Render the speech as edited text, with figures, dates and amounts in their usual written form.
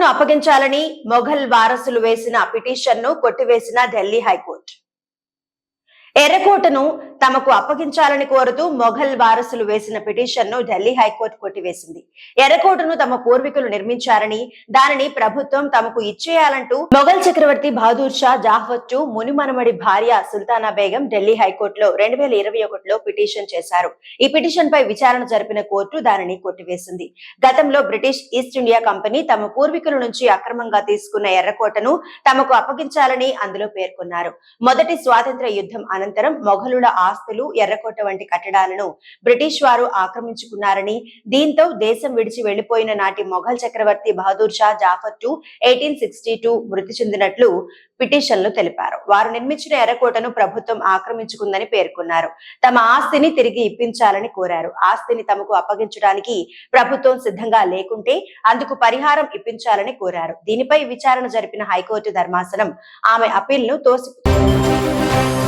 ఎర్రకోటను అప్పగించాలని మొఘల్ వారసులు వేసిన పిటిషన్ను కొట్టివేసిన ఢిల్లీ హైకోర్టు. ఎర్రకోటను తమకు అప్పగించాలని కోరుతూ మొఘల్ వారసులు వేసిన పిటిషన్ను ఢిల్లీ హైకోర్టు కొట్టివేసింది. ఎర్రకోటను తమ పూర్వీకులు నిర్మించారని, దానిని ప్రభుత్వం తమకు ఇచ్చేయాలంటూ మొఘల్ చక్రవర్తి బహదూర్ షా జాఫర్ మునిమనమడి భార్య సుల్తానా బేగం ఢిల్లీ హైకోర్టులో 2021లో పిటిషన్ చేశారు. ఈ పిటిషన్ పై విచారణ జరిపిన కోర్టు దానిని కొట్టివేసింది. గతంలో బ్రిటిష్ ఈస్ట్ ఇండియా కంపెనీ తమ పూర్వీకుల నుంచి అక్రమంగా తీసుకున్న ఎర్రకోటను తమకు అప్పగించాలని అందులో పేర్కొన్నారు. మొదటి స్వాతంత్ర యుద్ధం అనంతరం మొఘలుల ఆస్తులు, ఎర్రకోట వంటి కట్టడాలను బ్రిటిష్ వారు ఆక్రమించుకున్నారని, దీంతో దేశం విడిచి వెళ్లిపోయిన నాటి మొఘల్ చక్రవర్తి బహదూర్ షా జాఫర్ 1862 మృతి చెందినట్లు పిటిషన్లు తెలిపారు. వారు నిర్మించిన ఎర్రకోటను ప్రభుత్వం ఆక్రమించుకుందని పేర్కొన్నారు. తమ ఆస్తిని తిరిగి ఇప్పించాలని కోరారు. ఆస్తిని తమకు అప్పగించడానికి ప్రభుత్వం సిద్ధంగా లేకుంటే అందుకు పరిహారం ఇప్పించాలని కోరారు. దీనిపై విచారణ జరిపిన హైకోర్టు ధర్మాసనం ఆమె అప్పీల్ను తోసిపుచ్చింది.